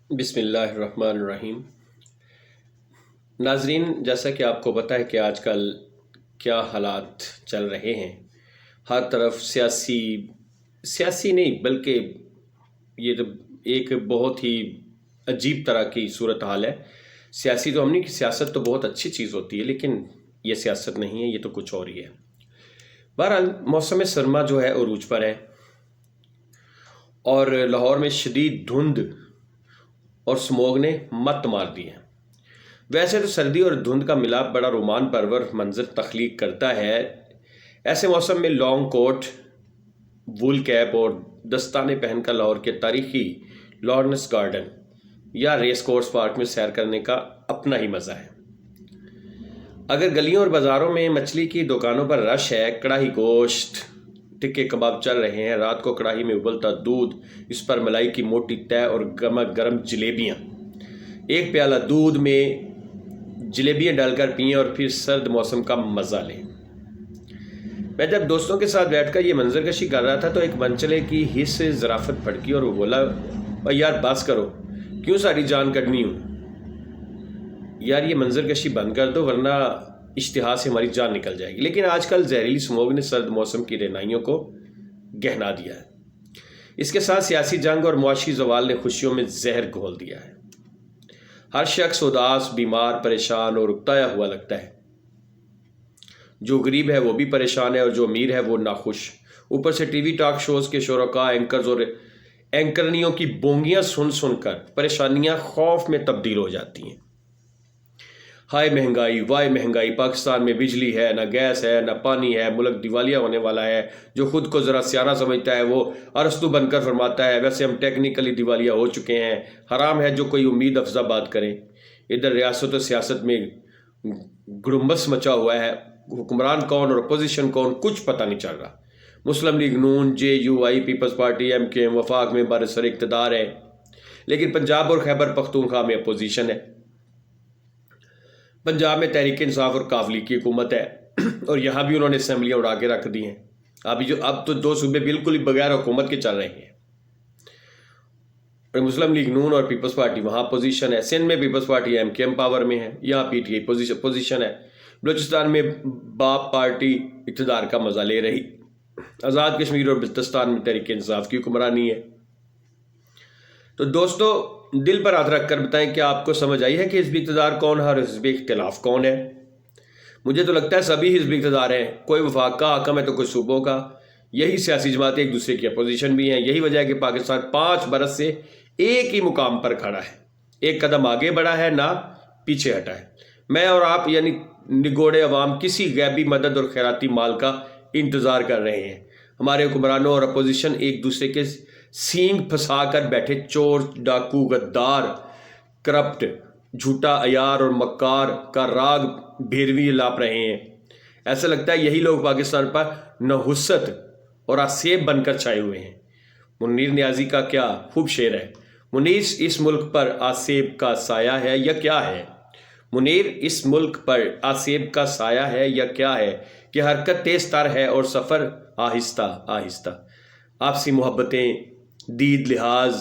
بسم اللہ الرحمن الرحیم۔ ناظرین، جیسا کہ آپ کو پتہ ہے کہ آج کل کیا حالات چل رہے ہیں، ہر طرف سیاسی نہیں بلکہ یہ تو ایک بہت ہی عجیب طرح کی صورتحال ہے۔ سیاسی تو ہم نہیں کہ سیاست تو بہت اچھی چیز ہوتی ہے، لیکن یہ سیاست نہیں ہے، یہ تو کچھ اور ہی ہے۔ بہرحال موسم سرما جو ہے عروج پر ہے اور لاہور میں شدید دھند اور سموگ نے مت مار دی ہے۔ ویسے تو سردی اور دھند کا ملاپ بڑا رومان پرور منظر تخلیق کرتا ہے۔ ایسے موسم میں لانگ کوٹ، وول کیپ اور دستانے پہن کر لاہور کے تاریخی لارنس گارڈن یا ریس کورس پارک میں سیر کرنے کا اپنا ہی مزہ ہے۔ اگر گلیوں اور بازاروں میں مچھلی کی دکانوں پر رش ہے، کڑاہی گوشت، ٹکے کباب چل رہے ہیں، رات کو کڑاہی میں ابلتا دودھ، اس پر ملائی کی موٹی تہ اور گرما گرم جلیبیاں، ایک پیالہ دودھ میں جلیبیاں ڈال کر پئیں اور پھر سرد موسم کا مزہ لیں۔ میں جب دوستوں کے ساتھ بیٹھ کر یہ منظر کشی کر رہا تھا تو ایک منچلے کی حس ظرافت پھڑکی اور وہ بولا، بھائی یار بس کرو، کیوں ساری جان کٹنی ہوں؟ یار یہ منظر کشی بند کر دو ورنہ اشتہا سے ہماری جان نکل جائے گی۔ لیکن آج کل زہریلی سموگ نے سرد موسم کی رہنائیوں کو گہنا دیا ہے۔ اس کے ساتھ سیاسی جنگ اور معاشی زوال نے خوشیوں میں زہر گھول دیا ہے۔ ہر شخص اداس، بیمار، پریشان اور اکتایا ہوا لگتا ہے۔ جو غریب ہے وہ بھی پریشان ہے اور جو امیر ہے وہ ناخوش۔ اوپر سے ٹی وی ٹاک شوز کے شرکاء، اینکرز اور اینکرنیوں کی بونگیاں سن سن کر پریشانیاں خوف میں تبدیل ہو جاتی ہیں۔ ہائے مہنگائی، وائے مہنگائی، پاکستان میں بجلی ہے نہ گیس ہے نہ پانی ہے، ملک دیوالیہ ہونے والا ہے۔ جو خود کو ذرا سیاح سمجھتا ہے وہ ارسطو بن کر فرماتا ہے، ویسے ہم ٹیکنیکلی دیوالیہ ہو چکے ہیں۔ حرام ہے جو کوئی امید افزا بات کرے۔ ادھر ریاست و سیاست میں گڑمبس مچا ہوا ہے، حکمران کون اور اپوزیشن کون کچھ پتہ نہیں چل رہا۔ Muslim League Noon, J U I, Peoples party, M Q M وفاق میں برسر اقتدار ہے، لیکن پنجاب اور خیبر پختونخوا میں اپوزیشن ہے۔ پنجاب میں تحریک انصاف اور قاف لیگ کی حکومت ہے اور یہاں بھی انہوں نے اسمبلیاں اڑا کے رکھ دی ہیں۔ اب تو دو صوبے بالکل ہی بغیر حکومت کے چل رہے ہیں۔ اور مسلم لیگ نون اور پیپلز پارٹی وہاں پوزیشن ہے۔ سندھ میں peoples party M Q M power میں ہے، یہاں پی ٹی آئی پوزیشن ہے۔ بلوچستان میں باپ پارٹی اقتدار کا مزہ لے رہی۔ آزاد کشمیر اور بلتستان میں تحریک انصاف کی حکمرانی ہے۔ تو دوستو، دل پر ہاتھ رکھ کر بتائیں کہ آپ کو سمجھ آئی ہے کہ حزب اقتدار کون ہے اور حزب اختلاف کون ہے؟ مجھے تو لگتا ہے سبھی حزب اقتدار ہیں، کوئی وفاق کا حاکم ہے تو کوئی صوبوں کا۔ یہی سیاسی جماعتیں ایک دوسرے کی اپوزیشن بھی ہیں۔ یہی وجہ ہے کہ پاکستان 5 برس سے ایک ہی مقام پر کھڑا ہے، ایک قدم آگے بڑھا ہے نہ پیچھے ہٹا ہے۔ میں اور آپ یعنی نگوڑے عوام کسی غیبی مدد اور خیراتی مال کا انتظار کر رہے ہیں۔ ہمارے حکمرانوں اور اپوزیشن ایک دوسرے کے سینگ پھنسا کر بیٹھے چور، ڈاکو، غدار، کرپٹ، جھوٹا عیار اور مکار کا راگ بھیروی لاپ رہے ہیں۔ ایسا لگتا ہے یہی لوگ پاکستان پر نحوست اور آسیب بن کر چھائے ہوئے ہیں۔ منیر نیازی کا کیا خوب شعر ہے، منیر اس ملک پر آسیب کا سایہ ہے یا کیا ہے؟ منیر اس ملک پر آسیب کا سایہ ہے یا کیا ہے کہ حرکت تیز تر ہے اور سفر آہستہ آہستہ۔ آپسی محبتیں، دید لحاظ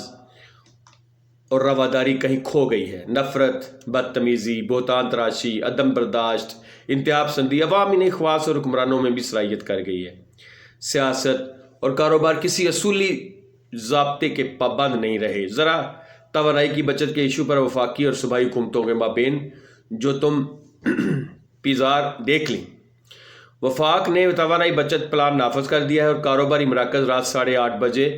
اور رواداری کہیں کھو گئی ہے۔ نفرت، بدتمیزی، بہتان تراشی، عدم برداشت، انتہا پسندی عوامی خواص اور حکمرانوں میں بھی سرایت کر گئی ہے۔ سیاست اور کاروبار کسی اصولی ضابطے کے پابند نہیں رہے۔ ذرا توانائی کی بچت کے ایشو پر وفاقی اور صوبائی حکومتوں کے مابین جو تم پیزار دیکھ لیں۔ وفاق نے توانائی بچت پلان نافذ کر دیا ہے اور کاروباری مراکز رات 8:30 بجے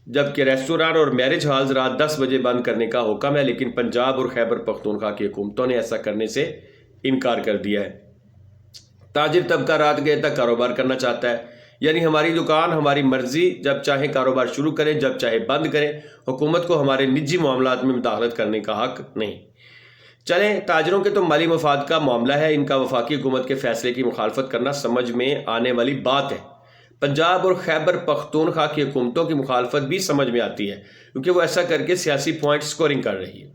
جبکہ ریستوران اور میرج ہالز رات 10 بجے بند کرنے کا حکم ہے، لیکن پنجاب اور خیبر پختونخوا کی حکومتوں نے ایسا کرنے سے انکار کر دیا ہے۔ تاجر طبقہ رات گئے تک کاروبار کرنا چاہتا ہے، یعنی ہماری دکان ہماری مرضی، جب چاہے کاروبار شروع کریں جب چاہے بند کریں، حکومت کو ہمارے نجی معاملات میں مداخلت کرنے کا حق نہیں۔ چلیں، تاجروں کے تو مالی مفاد کا معاملہ ہے، ان کا وفاقی حکومت کے فیصلے کی مخالفت کرنا سمجھ میں آنے والی بات ہے۔ پنجاب اور خیبر پختونخوا کی حکومتوں کی مخالفت بھی سمجھ میں آتی ہے کیونکہ وہ ایسا کر کے سیاسی پوائنٹ سکورنگ کر رہی ہے۔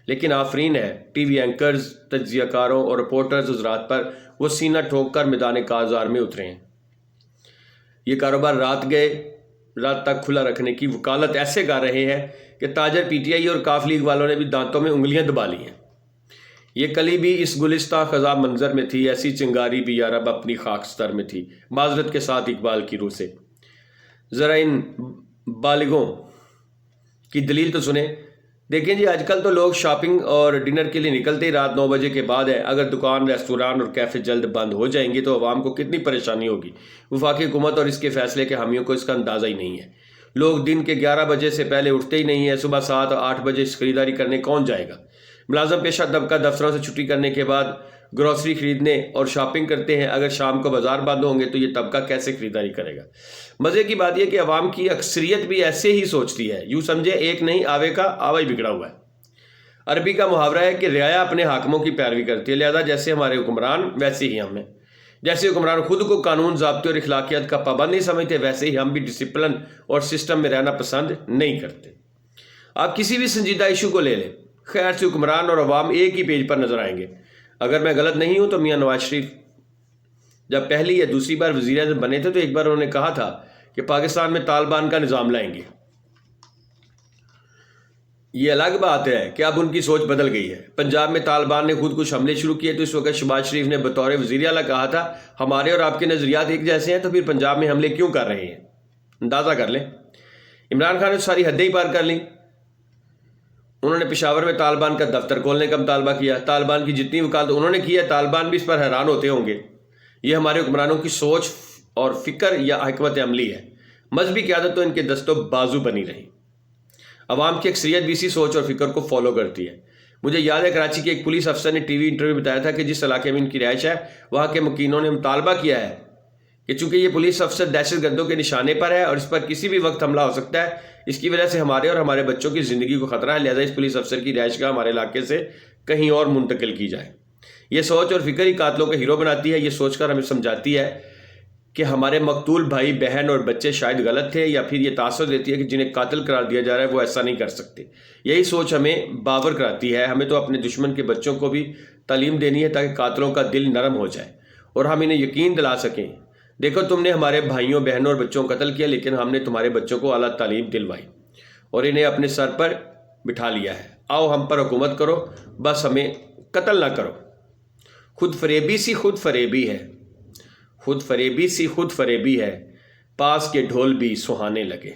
لیکن آفرین ہے ٹی وی اینکرز، تجزیہ کاروں اور رپورٹرز حضرات پر، وہ سینہ ٹھوک کر میدان کارزار میں اترے ہیں۔ یہ کاروبار رات تک کھلا رکھنے کی وکالت ایسے کر رہے ہیں کہ کہ تاجر پی ٹی آئی اور کاف لیگ والوں نے بھی دانتوں میں انگلیاں دبا لی ہیں۔ یہ کلی بھی اس گلستہ خزاں منظر میں تھی، ایسی چنگاری بھی یارب اپنی خاکستر میں تھی۔ معذرت کے ساتھ اقبال کی روح سے ذرا ان بالغوں کی دلیل تو سنیں۔ دیکھیں جی، آج کل تو لوگ شاپنگ اور ڈنر کے لیے نکلتے ہی رات 9 بجے کے بعد ہے۔ اگر دکان، ریستوران اور کیفے جلد بند ہو جائیں گے تو عوام کو کتنی پریشانی ہوگی۔ وفاقی حکومت اور اس کے فیصلے کے حامیوں کو اس کا اندازہ ہی نہیں ہے۔ لوگ دن کے 11 بجے سے پہلے اٹھتے ہی نہیں ہیں۔ صبح 7 اور 8 بجے خریداری کرنے کون جائے گا؟ ملازم پیشہ طبقہ دفتروں سے چھٹی کرنے کے بعد گروسری خریدنے اور شاپنگ کرتے ہیں۔ اگر شام کو بازار بند ہوں گے تو یہ طبقہ کیسے خریداری کرے گا؟ مزے کی بات یہ کہ عوام کی اکثریت بھی ایسے ہی سوچتی ہے۔ یوں سمجھے ایک نہیں آوے کا آوا ہی بگڑا ہوا ہے۔ عربی کا محاورہ ہے کہ رعایا اپنے حاکموں کی پیروی کرتی ہے، لہذا جیسے ہمارے حکمران ویسے ہی ہم ہیں۔ جیسے حکمران خود کو قانون، ضابطے اور اخلاقیات کا پابند نہیں سمجھتے، ویسے ہی ہم بھی ڈسپلن اور سسٹم میں رہنا پسند نہیں کرتے۔ آپ کسی بھی سنجیدہ ایشو کو لے لیں، خیر سے حکمران اور عوام ایک ہی پیج پر نظر آئیں گے۔ اگر میں غلط نہیں ہوں تو میاں نواز شریف جب پہلی یا دوسری بار وزیر اعظم بنے تھے تو ایک بار انہوں نے کہا تھا کہ پاکستان میں طالبان کا نظام لائیں گے۔ یہ الگ بات ہے کہ اب ان کی سوچ بدل گئی ہے۔ پنجاب میں طالبان نے خود کچھ حملے شروع کیے تو اس وقت شہباز شریف نے بطور وزیر اعلیٰ کہا تھا ہمارے اور آپ کے نظریات ایک جیسے ہیں، تو پھر پنجاب میں حملے کیوں کر رہے ہیں؟ اندازہ کر لیں۔ عمران خان نے ساری حدیں ہی پار کر لیں۔ انہوں نے پشاور میں طالبان کا دفتر کھولنے کا مطالبہ کیا۔ طالبان کی جتنی وکالت انہوں نے کی ہے، طالبان بھی اس پر حیران ہوتے ہوں گے۔ یہ ہمارے حکمرانوں کی سوچ اور فکر یا حکمت عملی ہے۔ مذہبی قیادت تو ان کے دستوں بازو بنی رہی۔ عوام کی اکثریت بھی اسی سوچ اور فکر کو فالو کرتی ہے۔ مجھے یاد ہے کراچی کے ایک پولیس افسر نے ٹی وی انٹرویو میں بتایا تھا کہ جس علاقے میں ان کی رہائش ہے وہاں کے مکینوں نے مطالبہ کیا ہے کہ چونکہ یہ پولیس افسر دہشت گردوں کے نشانے پر ہے اور اس پر کسی بھی وقت حملہ ہو سکتا ہے، اس کی وجہ سے ہمارے اور ہمارے بچوں کی زندگی کو خطرہ ہے، لہذا اس پولیس افسر کی رہائش گاہ ہمارے علاقے سے کہیں اور منتقل کی جائے۔ یہ سوچ اور فکر ہی قاتلوں کا ہیرو بناتی ہے۔ یہ سوچ کر ہمیں سمجھاتی ہے کہ ہمارے مقتول بھائی بہن اور بچے شاید غلط تھے، یا پھر یہ تاثر دیتی ہے کہ جنہیں قاتل قرار دیا جا رہا ہے وہ ایسا نہیں کر سکتے۔ یہی سوچ ہمیں باور کراتی ہے۔ ہمیں تو اپنے دشمن کے بچوں کو بھی تعلیم دینی ہے تاکہ قاتلوں کا دل نرم ہو جائے اور ہم انہیں یقین دلا سکیں، دیکھو تم نے ہمارے بھائیوں بہنوں اور بچوں کو قتل کیا، لیکن ہم نے تمہارے بچوں کو اعلیٰ تعلیم دلوائی اور انہیں اپنے سر پر بٹھا لیا ہے۔ آؤ ہم پر حکومت کرو، بس ہمیں قتل نہ کرو۔ خود فریبی سی خود فریبی ہے، خود فریبی سی خود فریبی ہے، پاس کے ڈھول بھی سہانے لگے۔